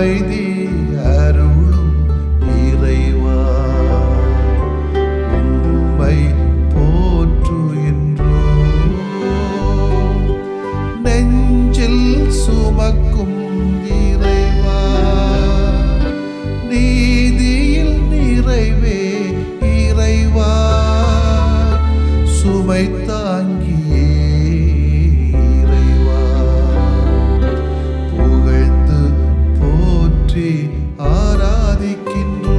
அமைதி அருளும் இறைவா உம்மை போற்றுகின்றோம். நெஞ்சில் சுமக்கும் இறைவா நீதியில் நிறைவே இறைவா சுமை தாங்கியே இறைவா புகழ்ந்து போற்றி ஆராதிக்கின்றோம்.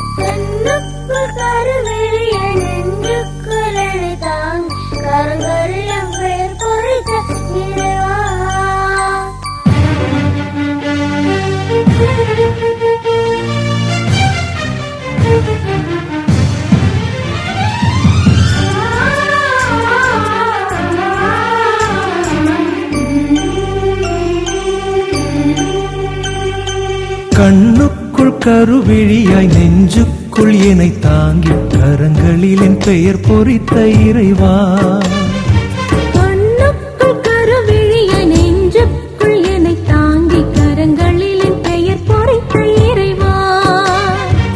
கண்ணுக்குள் கருவிழியாய் நெஞ்சுக்குள் என்னை தாங்கி கரங்களில் என் பெயர் பொறித்த இறைவா கண்ணுக்குள் கருவிழியாய் நெஞ்சுக்குள் என்னை தாங்கி கரங்களில் என் பெயர் பொறித்த இறைவா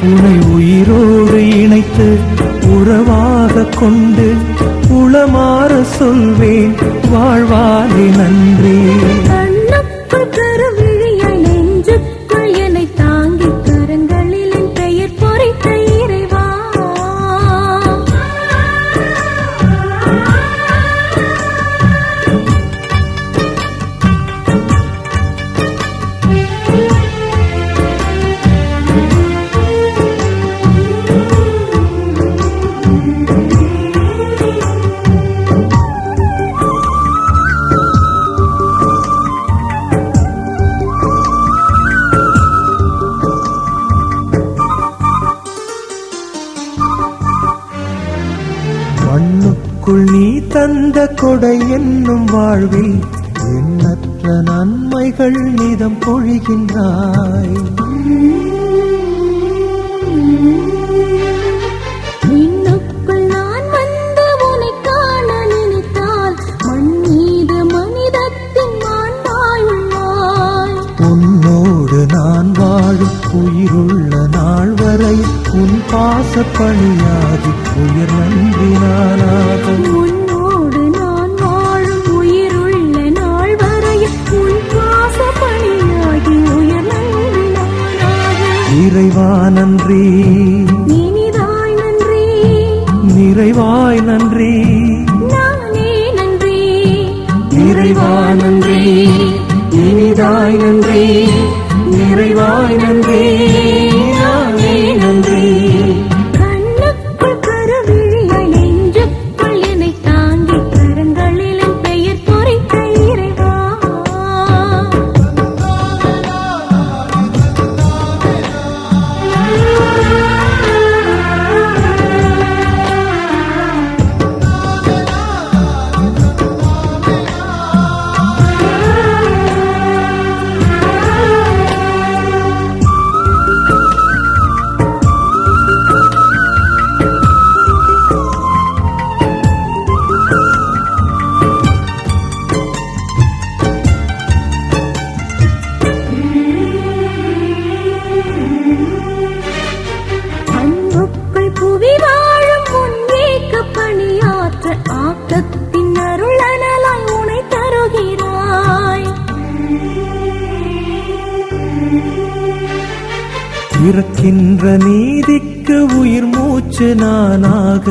உன்னை உயிரோடு இணைத்து உறவாக கொண்டு உளமாற சொல்வேன் வாழ்வாலே நன்றி. கண்ணுக்குள் கருவிழியாய் நெஞ்சுக்குள் என்னை தாங்கி கரங்களில் என் பெயர் பொறித்த இறைவா மண்ணுக்குள் நீ தந்த கொடை என்னும் வாழ்வில் எண்ணற்ற நன்மைகள் நிதம் பொழிகின்றாய். விண்ணுக்குள் நான் வந்து உன்னை காண நினைத்தால் மண் மீது மனிதத்தின் மாண்பாய் உள்ளாய். உன்னோடு நான் வாழும் உயிருள்ள நாள் வரை உன் பாச பணியாகி உயர் நன்றி நானாகும். உன்னோடு நான் வாழும் உயிருள்ள நாள் வரை உன் பாச பணியாகி உயர் நன்றி நானாக. இறைவா நன்றி, இனிதாய் நன்றி, நிறைவாய் நன்றி, நானே நன்றி. இறைவா நன்றி, இனிதாய் நன்றி, நிறைவாய் நன்றி, நானே நன்றி. கண்ணுக்குள் கருவிழியாய் நெஞ்சுக்குள் என்னை தாங்கி கரங்களில் என் பெயர் பொறித்த இறைவா அன்புக்குள் புவி வாழும் உன் ஏக்க பணியாற்ற ஆக்கத்தின் அருளனலாய் உனை தருகிறாய். இறக்கின்ற நீதிக்கு உயிர் மூச்சு நானாக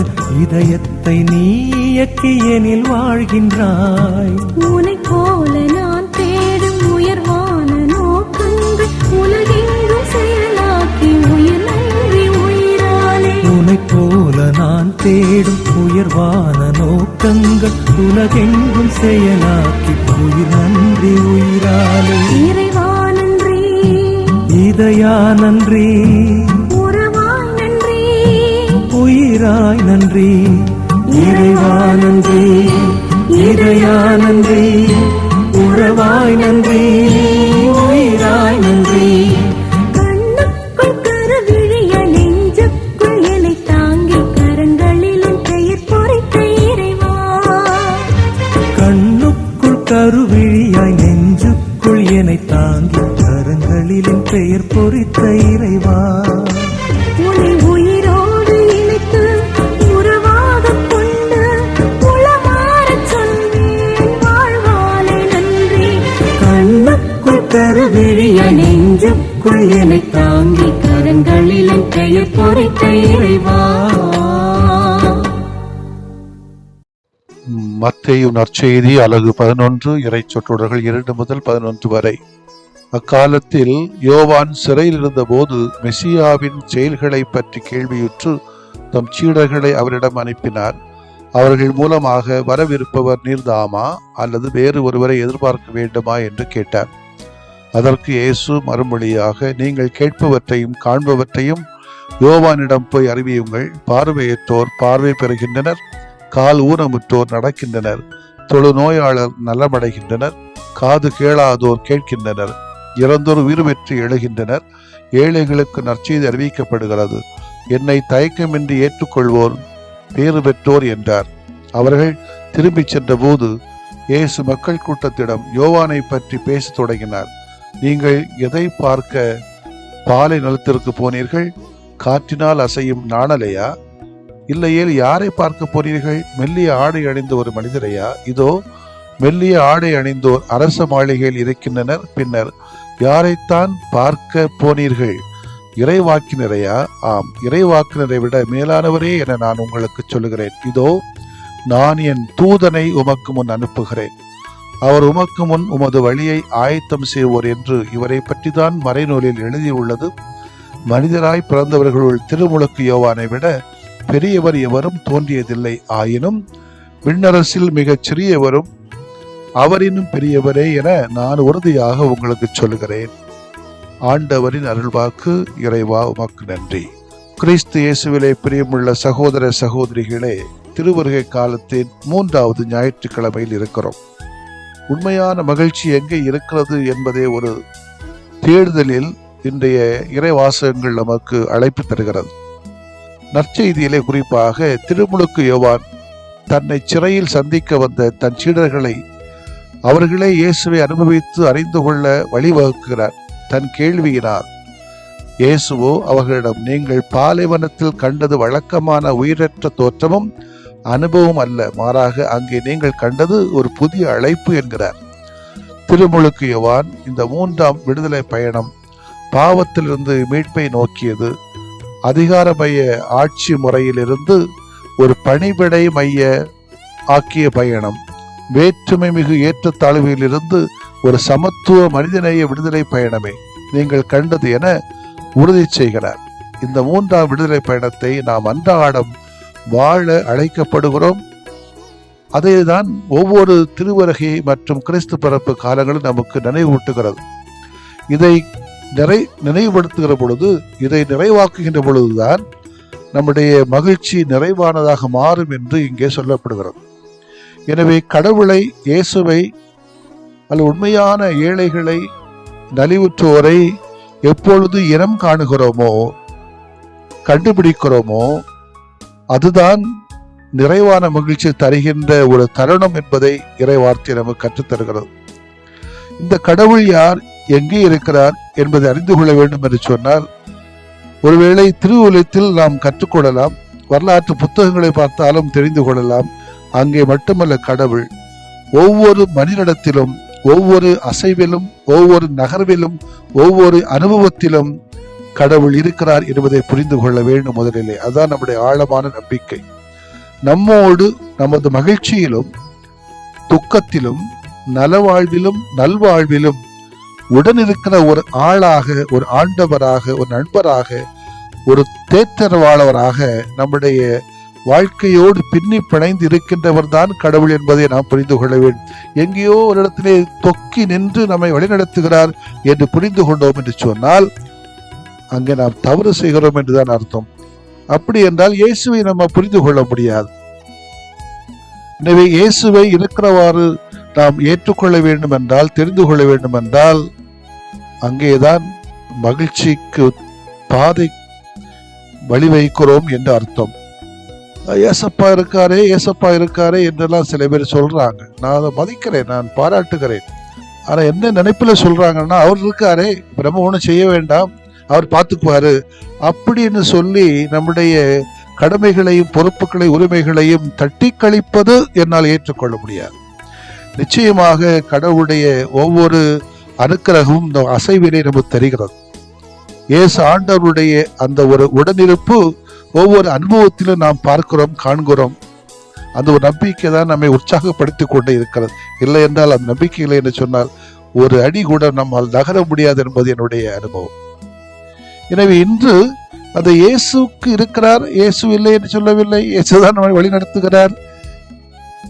இதயத்தை நீ இயக்கி எனில் வாழ்கின்றாய். உனைப் போல நான் தேடும் உயர்வான நோக்கங்கள் உலகெங்கும் செயலாக்கி உயிர் நன்றி உயிராலே. உனைப் போல நான் தேடும் உயர்வான நோக்கங்கள் உலகெங்கும் செயலாக்கி உயிர் நன்றி உயிராலே. இறைவா நன்றி, இதயா நன்றி, உறவாய் நன்றி, உயிராய் நன்றி, இறைவா நன்றி, இறையா நன்றி, உறவாய் நன்றி, உயிராய் நன்றி. கண்ணுக்குள் கருவிழிய நெஞ்சுக்குள் என்னை தாங்கி கரங்களிலும் பெயர் பொறித்த இறைவா. கண்ணுக்குள் கருவிழியாய் நெஞ்சுக்குள் என்னை தாங்கி கரங்களிலும் பெயர் பொறித்த இறைவா. உன்னை உயிரோடு இணைத்து உறவாகக் கொண்டு உளமாறச் சொல்வேன் வாழ்வாலே நன்றி. கண்ணுக்குள் கருவிழியாய் நெஞ்சுக்குள் என்னை தாங்கி கரங்களிலும் பெயர் பொறித்த இறைவா. மத்தேயு நற்செய்தி அலகு 11 இறைச்சொற்றொடர்கள் 2 முதல் 11 வரை. அக்காலத்தில் யோவான் சிறையில் இருந்தபோது மெசியாவின் செயல்களை பற்றி கேள்வியுற்று தம் சீடர்களை அவரிடம் அனுப்பினார். அவர்கள் மூலமாக வரவிருப்பவர் நீர்தாமா அல்லது வேறு ஒருவரை எதிர்பார்க்க வேண்டுமா என்று கேட்டார். அதற்கு இயேசு மறுமொழியாக, நீங்கள் கேட்பவற்றையும் காண்பவற்றையும் யோவானிடம் போய் அறிவியுங்கள். பார்வையற்றோர் பார்வை பெறுகின்றனர், கால் ஊனமுற்றோர் நடக்கின்றனர், தொழுநோயாளர் நலமடைகின்றனர், காது கேளாதோர் கேட்கின்றனர், இறந்தோர் உயிர் பெற்று எழுகின்றனர், ஏழைகளுக்கு நற்செய்தி அறிவிக்கப்படுகிறது. என்னை தயக்கமின்றி ஏற்றுக்கொள்வோர் பேறு பெற்றோர் என்றார். அவர்கள் திரும்பிச் சென்ற போது இயேசு மக்கள் கூட்டத்திடம் யோவானை பற்றி பேசத் தொடங்கினார். நீங்கள் எதை பார்க்க பாலை நிலத்திற்கு போனீர்கள்? காற்றினால் அசையும் நாணலையா? இல்லையேல் யாரை பார்க்க போனீர்கள்? மெல்லிய ஆடை அணிந்த ஒரு மனிதரையா? இதோ மெல்லிய ஆடை அணிந்தோர் அரச மாளிகையில் இருக்கின்றனர். பின்னர் யாரைத்தான் பார்க்க போனீர்கள்? இறைவாக்கினரையா? ஆம், இறைவாக்கினரை விட மேலானவரே என நான் உங்களுக்கு சொல்லுகிறேன். இதோ நான் என் தூதனை உமக்கு முன் அனுப்புகிறேன். அவர் உமக்கு முன் உமது வழியை ஆயத்தம் செய்வோர் என்று இவரை பற்றி தான் மறைநூலில் எழுதியுள்ளது. மனிதராய் பிறந்தவர்களுள் திருமுழுக்கு யோவானை விட பெரியவர் எவரும் தோன்றியதில்லை. ஆயினும் விண்ணரசில் மிகச் சிறியவரும் அவரினும் பெரியவரே என நான் உறுதியாக உங்களுக்கு சொல்லுகிறேன். ஆண்டவரின் அருள்வாக்கு. இறைவா உமக்கு நன்றி. கிறிஸ்து இயேசுவிலே பிரியமுள்ள சகோதர சகோதரிகளே, திருவருகை காலத்தின் 3வது ஞாயிற்றுக்கிழமையில் இருக்கிறோம். உண்மையான மகிழ்ச்சி எங்கே இருக்கிறது என்பதே ஒரு தேடுதலில் இன்றைய இறைவாசகங்கள் நமக்கு அழைப்பு தருகிறது. நற்செய்தியிலே குறிப்பாக திருமுழுக்கு யோவான் தன்னை சிறையில் சந்திக்க வந்த தன் சீடர்களை அவர்களே இயேசுவை அனுபவித்து அறிந்து கொள்ள வழிவகுக்கிறார் தன் கேள்வியினார். இயேசுவோ அவர்களிடம், நீங்கள் பாலைவனத்தில் கண்டது வழக்கமான உயிரற்ற தோற்றமும் அனுபவம் அல்ல, மாறாக அங்கே நீங்கள் கண்டது ஒரு புதிய அழைப்பு என்கிறார். திருமுழுக்கு யோவான் இந்த 3ஆம் விடுதலை பயணம் பாவத்திலிருந்து மீட்பை நோக்கியது. அதிகார மைய ஆட்சி முறையிலிருந்து ஒரு பணிபடை மைய ஆக்கிய பயணம். வேற்றுமை மிகு ஏற்றத்தாழ்வுகளிலிருந்து ஒரு சமத்துவ மனிதநேய விடுதலை பயணமே நீங்கள் கண்டது என உறுதி செய்கிறார். இந்த 3ஆம் விடுதலை பயணத்தை நாம் அன்றாடம் வாழ அழைக்கப்படுகிறோம். அதேதான் ஒவ்வொரு திருவருகை மற்றும் கிறிஸ்து பிறப்பு காலங்களும் நமக்கு நினைவூட்டுகிறது. இதை நினைவுபடுத்துகிற பொழுது, இதை நிறைவாக்குகின்ற பொழுதுதான் நம்முடைய மகிழ்ச்சி நிறைவானதாக மாறும் என்று இங்கே சொல்லப்படுகிறது. எனவே கடவுளை, இயேசுவை அல்ல உண்மையான ஏழைகளை, நலிவுற்றோரை எப்பொழுது இனம் காணுகிறோமோ, கண்டுபிடிக்கிறோமோ, அதுதான் நிறைவான மகிழ்ச்சி தருகின்ற ஒரு தருணம் என்பதை இறைவார்த்தை நமக்கு கற்றுத்தருகிறது. இந்த கடவுள் யார், எங்கே இருக்கிறார் என்பதை அறிந்து கொள்ள வேண்டும் என்று சொன்னால், ஒருவேளை திருவுலகத்தில் நாம் கற்றுக்கொள்ளலாம், வரலாற்று புத்தகங்களை பார்த்தாலும் தெரிந்து கொள்ளலாம். அங்கே மட்டுமல்ல, கடவுள் ஒவ்வொரு மனிதனிடத்திலும், ஒவ்வொரு அசைவிலும், ஒவ்வொரு நகர்விலும், ஒவ்வொரு அனுபவத்திலும் கடவுள் இருக்கிறார் என்பதை புரிந்து கொள்ள வேண்டும் முதலிலே. அதுதான் நம்முடைய ஆழமான நம்பிக்கை. நம்மோடு நமது மகிழ்ச்சியிலும் துக்கத்திலும் நலவாழ்விலும் நல்வாழ்விலும் உடனிருக்கிற ஒரு ஆளாக, ஒரு ஆண்டவராக, ஒரு நண்பராக, ஒரு தேற்றரவாளராக நம்முடைய வாழ்க்கையோடு பின்னி பிணைந்து இருக்கின்றவர் தான் கடவுள் என்பதை நாம் புரிந்து கொள்ள வேண்டும். எங்கேயோ ஒரு இடத்திலே தொக்கி நின்று நம்மை வழிநடத்துகிறார் என்று புரிந்து கொண்டோம் என்று சொன்னால் அங்கே நாம் தவறு செய்கிறோம் என்றுதான் அர்த்தம். அப்படி என்றால் இயேசுவை நம்ம புரிந்து கொள்ள முடியாது. எனவே இயேசுவை இருக்கிறவாறு நாம் ஏற்றுக்கொள்ள வேண்டும் என்றால், தெரிந்து கொள்ள வேண்டும் என்றால், அங்கேதான் மகிழ்ச்சிக்கு பாதை வழிவகுக்கிறோம் என்று அர்த்தம். ஏசப்பா இருக்காரே, ஏசப்பா இருக்காரே என்றெல்லாம் சில பேர் சொல்றாங்க. நான் அதை மதிக்கிறேன், நான் பாராட்டுகிறேன். ஆனா என்ன நினைப்புல சொல்றாங்கன்னா, அவர் இருக்காரே, நம்ம ஒன்றும் செய்ய வேண்டாம், அவர் பார்த்துக்குவாரு அப்படின்னு சொல்லி நம்முடைய கடமைகளையும் பொறுப்புகளை உரிமைகளையும் தட்டி கழிப்பது என்னால் ஏற்றுக்கொள்ள முடியாது. நிச்சயமாக கடவுளுடைய ஒவ்வொரு அனுக்கிரகமும் இந்த அசைவினை நமக்கு தெரிகிறது. இயேசு ஆண்டவருடைய அந்த ஒரு உடனிருப்பு ஒவ்வொரு அனுபவத்திலும் நாம் பார்க்கிறோம், காண்கிறோம். அந்த ஒரு நம்பிக்கை தான் நம்மை உற்சாகப்படுத்திக் கொண்டே இருக்கிறது. இல்லை என்றால் அந்த நம்பிக்கை இல்லை என்று சொன்னால் ஒரு அடி கூட நம்மால் நகர முடியாது என்பது என்னுடைய அனுபவம். எனவே இன்று அந்த இயேசுக்கு இருக்கிறார், இயேசு இல்லை என்று சொல்லவில்லை. இயேசுதான் நம்மை வழி நடத்துகிறார்.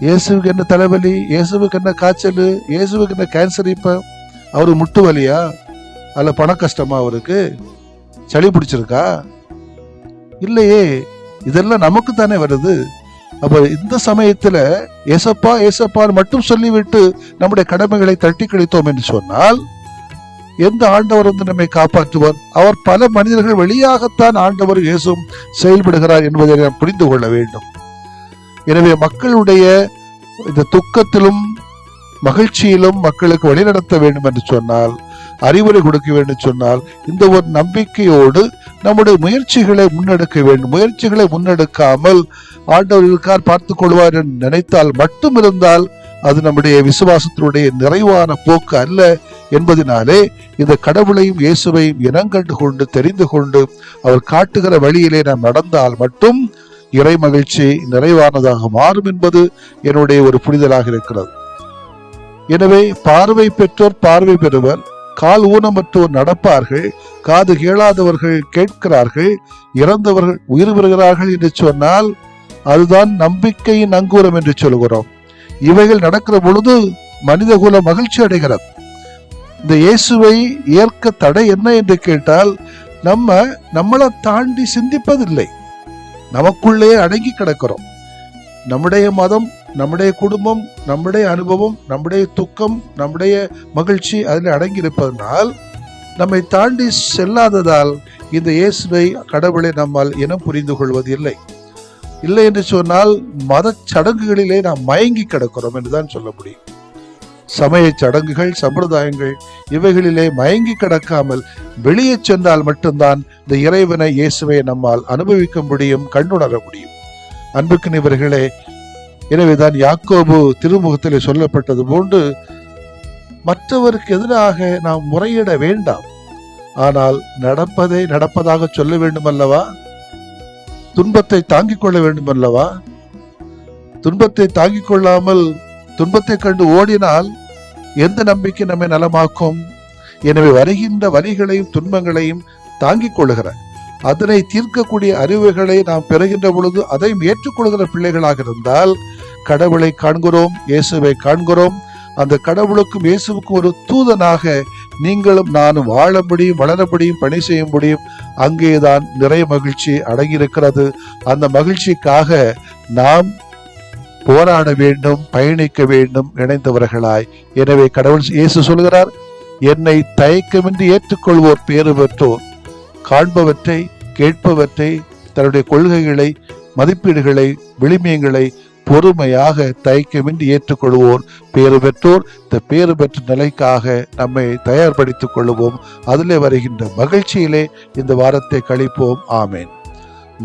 இயேசுக்கு என்ன தலைவலி, இயேசுக்கு என்ன காய்ச்சல், இயேசுக்கு என்ன கேன்சர், இப்ப அவருக்கு முட்டு வலியா, அல்ல பண கஷ்டமா, அவருக்கு சளி பிடிச்சிருக்கா? இல்லையே, இதெல்லாம் நமக்கு தானே வருது. அப்ப இந்த சமயத்துல ஏசப்பா ஏசப்பான்னு மட்டும் சொல்லிவிட்டு நம்முடைய கடமைகளை தட்டி கழித்தோம் என்று சொன்னால் எந்த ஆண்டவர் வந்து நம்மை காப்பாற்றுவார்? அவர் பல மனிதர்கள் வழியாகத்தான் ஆண்டவர் இயேசுவும் செயல்படுகிறார் என்பதை நாம் புரிந்து கொள்ள வேண்டும். எனவே மக்களுடைய இந்த துக்கத்திலும் மகிழ்ச்சியிலும் மக்களுக்கு வழிநடத்த வேண்டும் என்று சொன்னால், அறிவுரை கொடுக்க வேண்டும் சொன்னால், இந்த ஒரு நம்பிக்கையோடு நம்முடைய முயற்சிகளை முன்னெடுக்க வேண்டும். முயற்சிகளை முன்னெடுக்காமல் ஆண்டவர் இருக்கார், பார்த்துக் கொள்வார் என்று நினைத்தால் மட்டும் இருந்தால் அது நம்முடைய விசுவாசத்தினுடைய நிறைவான போக்கு அல்ல என்பதனாலே இந்த கடவுளையும் இயேசுவையும் இனங்கண்டு கொண்டு தெரிந்து கொண்டு அவர் காட்டுகிற வழியிலே நாம் நடந்தால் மட்டும் இறை மகிழ்ச்சி நிறைவானதாக மாறும் என்பது என்னுடைய ஒரு புரிதலாக இருக்கிறது. எனவே பார்வை பெற்றோர் பார்வை பெறுவர், கால் ஊனமற்றோர் நடப்பார்கள், காது கேளாதவர்கள் கேட்கிறார்கள், இறந்தவர்கள் உயிர் பெறுகிறார்கள் என்று சொன்னால் அதுதான் நம்பிக்கையின் அங்கூரம் என்று சொல்கிறோம். இவைகள் நடக்கிற பொழுது மனிதகுல மகிழ்ச்சி அடைகிறது. இந்த இயேசுவை ஏற்க தடை என்ன என்று கேட்டால், நம்மளை தாண்டி சிந்திப்பதில்லை, நமக்குள்ளே அடங்கி கிடக்கிறோம். நம்முடைய மதம், நம்முடைய குடும்பம், நம்முடைய அனுபவம், நம்முடைய துக்கம், நம்முடைய மகிழ்ச்சி அதில் அடங்கி இருப்பதனால் நம்மை தாண்டி செல்லாததால் இந்த இயேசுவை கடவுளை நம்மால் இனம் புரிந்து கொள்வது இல்லை. இல்லை என்று சொன்னால் மத சடங்குகளிலே நாம் மயங்கி கிடக்கிறோம் என்றுதான் சொல்ல முடியும். சமய சடங்குகள், சம்பிரதாயங்கள் இவைகளிலே மயங்கி கிடக்காமல் வெளியே சென்றால் மட்டும்தான் இந்த இறைவனை இயேசுவை நம்மால் அனுபவிக்க முடியும், கண்டுணர முடியும். அன்புக்குரியவர்களே, எனவேதான் யாக்கோபு திருமுகத்திலே சொல்லப்பட்டது போன்று மற்றவருக்கு எதிராக நாம் முறையிட வேண்டாம், ஆனால் நடப்பதை நடப்பதாக சொல்ல வேண்டும் அல்லவா? துன்பத்தை தாங்கிக் கொள்ள வேண்டும் அல்லவா? துன்பத்தை தாங்கிக் கொள்ளாமல் துன்பத்தை கண்டு ஓடினால் எந்த நம்பிக்கை நம்மை நலமாக்கும்? எனவே வருகின்ற வலிகளையும் துன்பங்களையும் தாங்கிக் கொள்ளுகிற, அதனை தீர்க்கக்கூடிய அறிவுகளை நாம் பெறுகின்ற பொழுது அதையும் ஏற்றுக்கொள்கிற பிள்ளைகளாக இருந்தால் கடவுளை காண்கிறோம், இயேசுவை காண்கிறோம். அந்த கடவுளுக்கும் இயேசுவுக்கும் ஒரு தூதனாக நீங்களும் நானும் வாழ முடியும், வளர முடியும், பணி செய்ய முடியும். அங்கேதான் நிறைய மகிழ்ச்சி அடங்கியிருக்கிறது. அந்த மகிழ்ச்சிக்காக நாம் போராட வேண்டும், பயணிக்க வேண்டும், இணைந்தவர்களாய். எனவே கடவுள் இயேசு சொல்கிறார், என்னை தயக்கமின்றி ஏற்றுக்கொள்வோர் பேறு பெற்றோர். காண்பவற்றை, கேட்பவற்றை, தன்னுடைய கொள்கைகளை, மதிப்பீடுகளை, விளிமியங்களை பொறுமையாக தயக்கமின்றி ஏற்றுக்கொள்வோர் பேறு பெற்றோர். இந்த பேறு பெற்ற நிலைக்காக நம்மை தயார்படுத்திக் கொள்வோம். அதிலே வருகின்ற மகிழ்ச்சியிலே இந்த வாரத்தை கழிப்போம். ஆமேன்.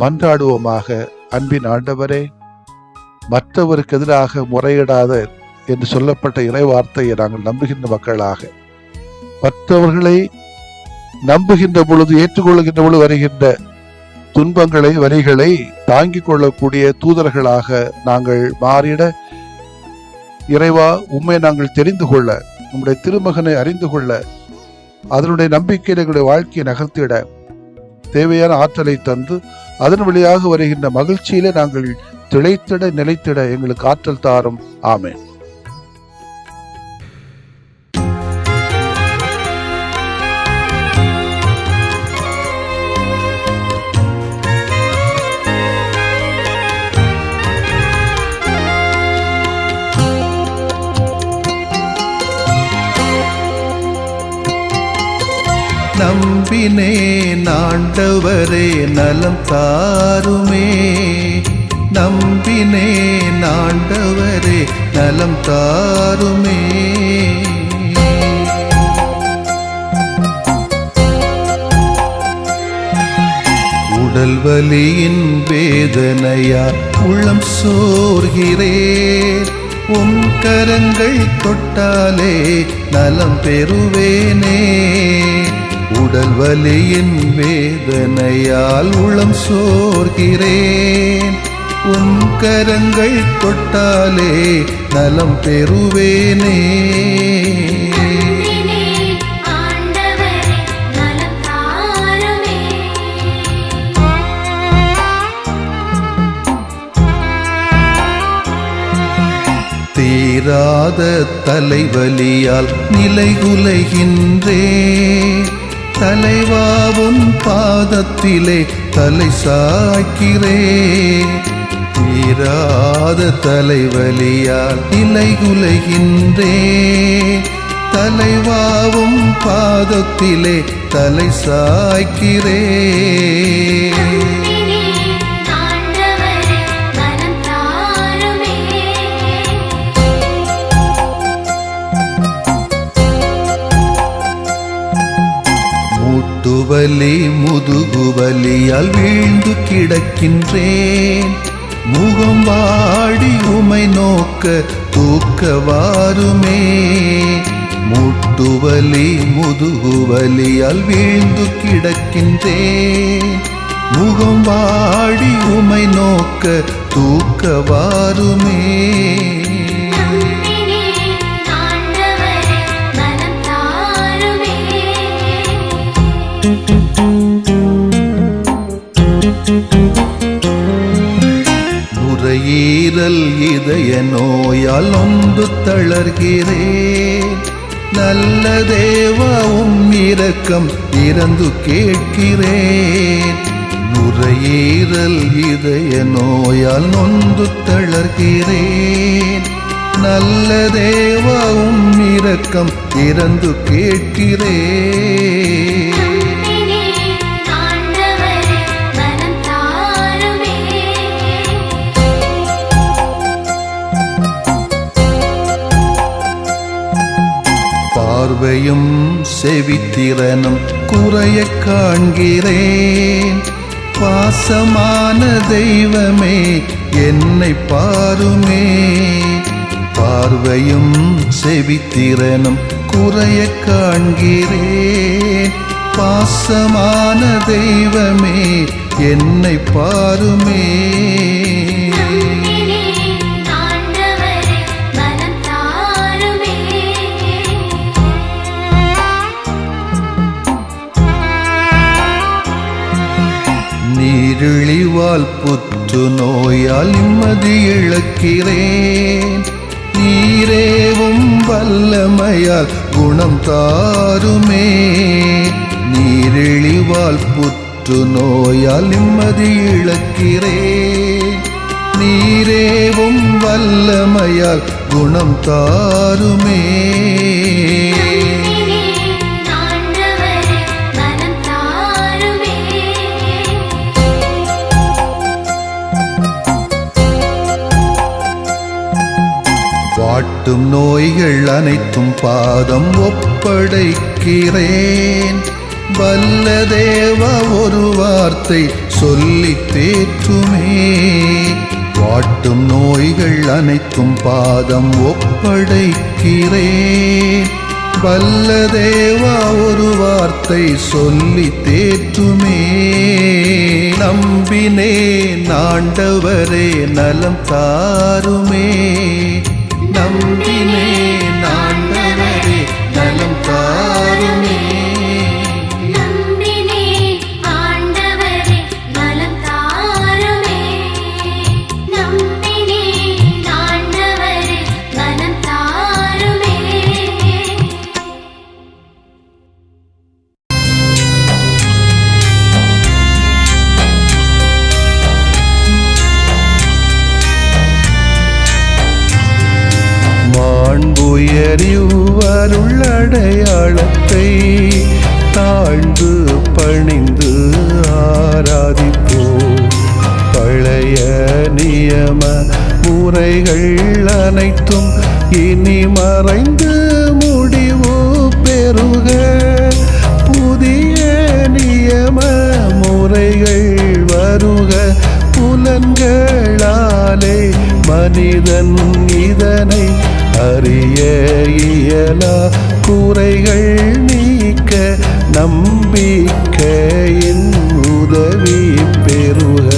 மன்றாடுவோமாக. அன்பின் ஆண்டவரே, மற்றவருக்கு எதிராக முறையிடாத என்று சொல்லப்பட்ட இறை வார்த்தையை நாங்கள் நம்புகின்ற மக்களாக, மற்றவர்களை நம்புகின்ற பொழுது, ஏற்றுக்கொள்கின்ற பொழுது வருகின்ற துன்பங்களை, வலிகளை தாங்கிக் கொள்ளக்கூடிய தூதர்களாக நாங்கள் மாறிட, இறைவா உம்மை நாங்கள் தெரிந்து கொள்ள, நம்முடைய திருமகனை அறிந்து கொள்ள, அதனுடைய நம்பிக்கையில் எங்களுடைய வாழ்க்கையை நகர்த்திட தேவையான ஆற்றலை தந்து அதன் வழியாக வருகின்ற மகிழ்ச்சியிலே நாங்கள் திளைத்திட, நிலைத்திட எங்களுக்கு ஆற்றல் தாரும். ஆமென். நம்பினேன் ஆண்டவரே நலம் தாருமே, நம்பினேன் ஆண்டவரே நலம் தாருமே. உடல் வலியின் வேதனையா உள்ளம் சோர்கிறேன், உம் கரங்கள் தொட்டாலே நலம் பெறுவேனே. உடல் வலியின் வேதனையால் உள்ளம் சோர்கிறேன், உம் கரங்கள் தொட்டாலே நலம் பெறுவேனே. தீராத தலைவலியால் நிலைகுலைகின்றேன், தலைவாவும் பாதத்திலே தலை சாய்க்கிறேன். தீராத தலைவலியால் நிலைகுலைகின்றேன், தலைவாவும் பாதத்திலே தலை சாய்க்கிறேன். முட்டுவலி முதுகுவலியால் வீழ்ந்து கிடக்கின்றேன், முகம் வாடி உமை நோக்க தூக்க வாருமே. முட்டுவலி முதுகுவலியால் வீழ்ந்து கிடக்கின்றேன், முகம் வாடி உமை நோக்க தூக்க வாருமே. நுரையீரல் இதய நோயால் நொந்து தளர்கிறேன், நல்ல தேவா உம் இரக்கம் இறந்து கேட்கிறேன். நுரையீரல் இதய நோயால் நொந்து தளர்கிறேன், நல்ல தேவா உம் இரக்கம் இறந்து கேட்கிறேன். பார்வையும் செவித்திறனும் குறைய காண்கிறேன், பாசமான தெய்வமே என்னை பாருமே. பார்வையும் செவித்திறனும் குறைய காண்கிறேன், பாசமான தெய்வமே என்னை பாருமே. நீரிழிவால் புற்று நோயால் நிம்மதி இழக்கிறேன், நீரேவும் வல்லமையால் குணம் தாருமே. நீரிழிவால் புற்று நோயால் நிம்மதி இழக்கிறேன், நீரேவும் வல்லமையால் குணம் தாருமே. வாட்டும் நோய்கள் அனைத்தும் பாதம் ஒப்படைக்கிறேன், வல்ல தேவா ஒரு வார்த்தை சொல்லி தேற்றுமே. வாட்டும் நோய்கள் அனைத்தும் பாதம் ஒப்படைக்கிறேன், வல்ல தேவா ஒரு வார்த்தை சொல்லி தேற்றுமே. நம்பினேன் ஆண்டவரே நலம் தாருமே, நம்பினேன் ஆண்டவரே நலம் தாருமே. நம்பினேன் ஆண்டவரே நலம் தாருமே, நம்பினேன் ஆண்டவரே நலம் தாருமே. மாண்புயரிவருள்ளடையாளத்தை தாழ்ந்து பணிந்து ஆராதிப்போம். பழைய நியம முறைகள் அனைத்தும் இனி மறைந்து முடிவு பெறுக. புதிய நியம முறைகள் வருக. புலன்களாலே மனிதன் இதனை அறிய இயலா. குறைகள் நீக்க நம்பிக்கையின் உதவி பெறுக.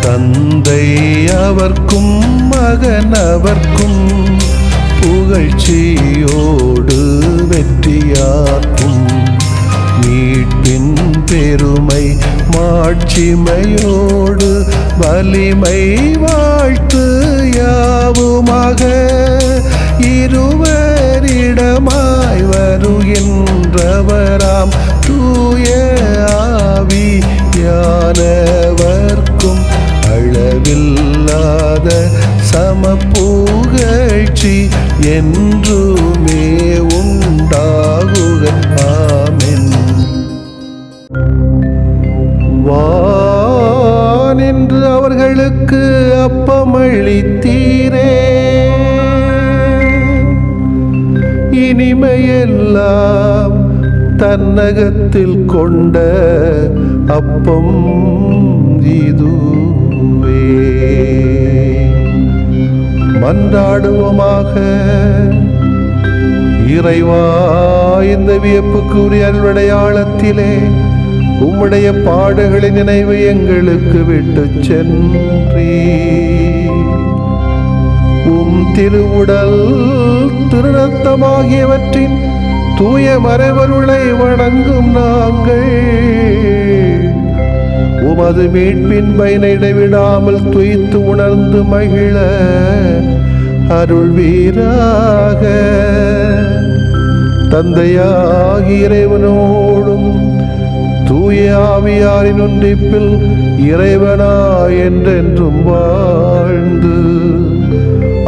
தந்தை அவர்க்கும் மகன் அவர்க்கும் புகழ்ச்சியோடு வெற்றியாக்கும். மீட்பின் பெருமை மாட்சிமையோடு வலிமை வாழ்த்து யாவுமாக. இருவரிடமாய் வருகின்றவராம் தூய ஆவியானவர்க்கும் அளவில்லாத சமப்புகழ்ச்சி என்றுமே உண்டாகுக. ஆமென். வானென்று அவர்களுக்கு அப்பமளித்தீரே, இனிமையெல்லாம் தன்னகத்தில் கொண்ட அப்பம் இதுவே. மன்றாடுவோமாக. இறைவா, இந்த வியப்புக்குரிய அருளடையாளத்திலே உம்முடைய பாடுகளின் நினைவு எங்களுக்கு விட்டு சென்றீ. உம் திருவுடல் திருரத்தமாகியவற்றின் தூய மறைபொருளை வணங்கும் நாங்கள் உமது மீட்பின் பயனை இடைவிடாமல் துய்த்து உணர்ந்து மகிழ அருள்வீராக. தந்தையாகிய இறைவனோடும் தூய ஆவியாரின் ஒன்றிப்பில் இறைவனா என்றென்றும் வாழ்ந்து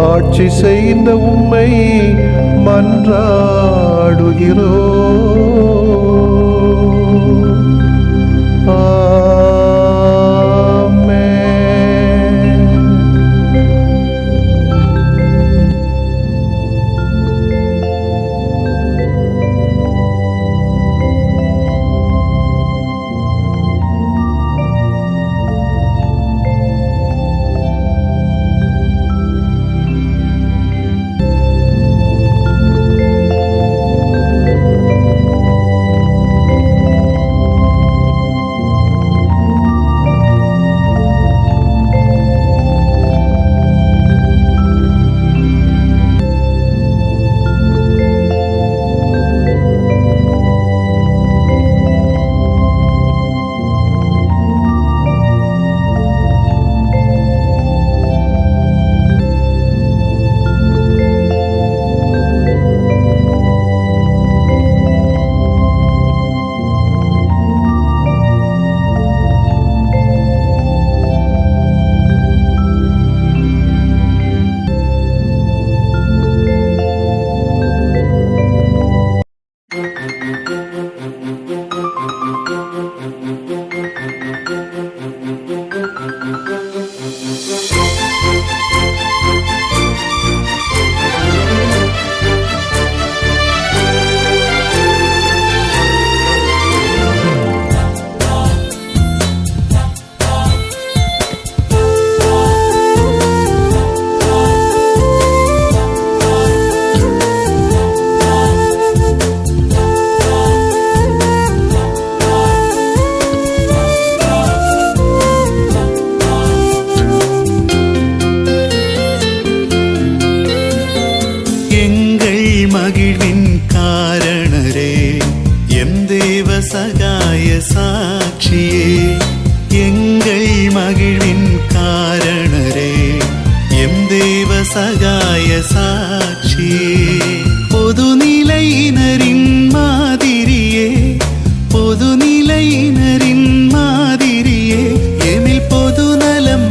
ஆட்சி செய்கின்ற உம்மை மன்றாடுகிறோம். ஆமென். மகிழ்வின் காரணரே, எம் தேவ சகாய சாட்சியே. எங்கள் மகிழ்வின் காரணரே, எம் தேவ சகாய சாட்சியே. பொதுநிலையினரின் மாதிரியே, பொதுநிலையினரின் மாதிரியே, எமில் பொது நலம்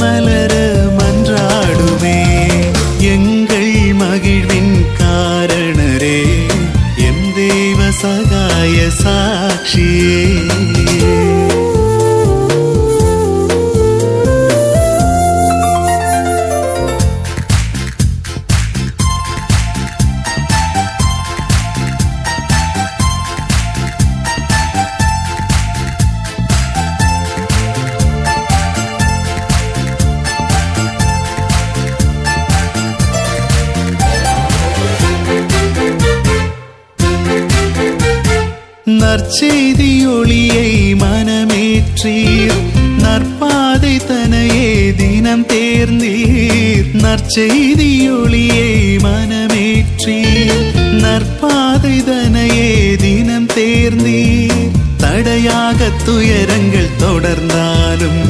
நற்செய்தி ஒளியை மனமேற்றீர், நற்பாதை தனையே தினம் தேர்ந்தீர். நற்செய்தி ஒளியை மனமேற்றீர், நற்பாதை தனையே தினம் தேர்ந்தீர். தடையாக துயரங்கள் தொடர்ந்தாலும்,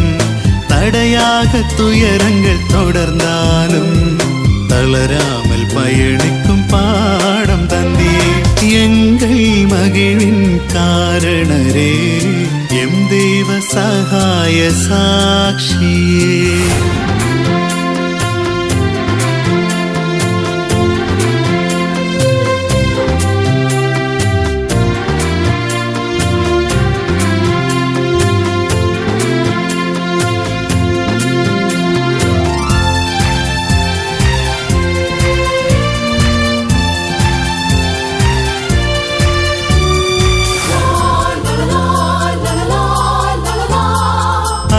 தடையாக துயரங்கள் தொடர்ந்தாலும் தளராமல் பயணிக்கும் பாடம் தந்தீர். எங்கள் மகிழ்வின் காரணரே, எம் தேவ சகாய சாட்சியே.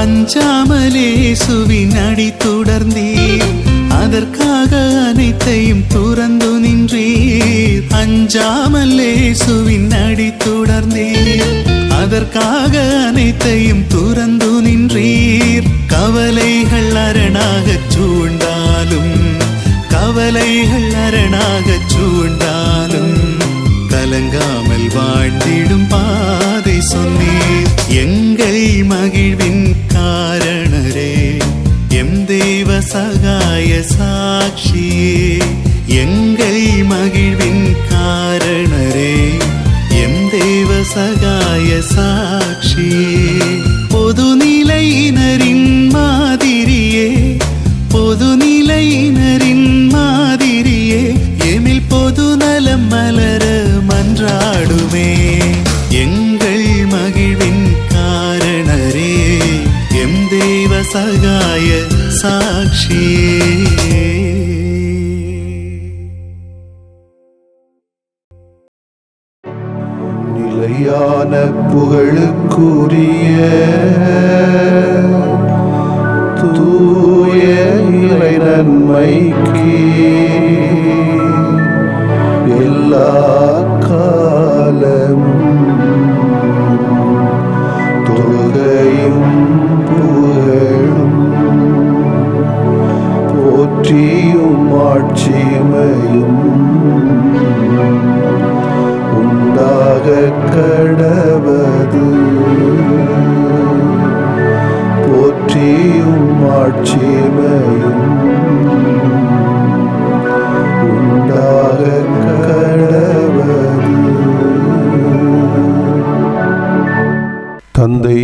அஞ்சாமலே சுவின் அடி தொடர்ந்தீர், அதற்காக அனைத்தையும் துறந்து நின்றீர். அஞ்சாமலே சுவின் அடி தொடர்ந்தீர், அதற்காக அனைத்தையும் துறந்து நின்றீர். கவலைகள் அரணாகச் சூழ்ந்தாலும், கவலைகள் அரணாகச் சூழ்ந்தாலும் கலங்காமல் வாழ்ந்திடும் பாதை சொன்னீர். எங்கள் மகிழ்வின் காரணரே, எம் தேவ சகாய சாட்சியே. எங்கள் மகிழ்வின் காரணரே, எம் தேவ சகாய சாட்சியே. பொதுநிலையினரின் மாதிரியே, பொதுநிலையினரின் மாதிரியே, எமில் பொதுநலம் மலர மன்றாடுமே. எங்கள் மகிழ்வின் காரணரே, எம் தேவ சகாய சாட்சியே. நிலையான புகழுக்குரிய தூய இறை நன்மைக்கு எல்லா காலமும் தொழுகையும் புகழும் போற்றியும் ஆட்சிமையும் உண்டாக கடவது. போற்றியும் ஆட்சிமையும் உண்டாக கடவது. தந்தை,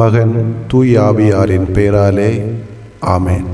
மகன், தூய ஆவியாரின் பெயராலே ஆமென்.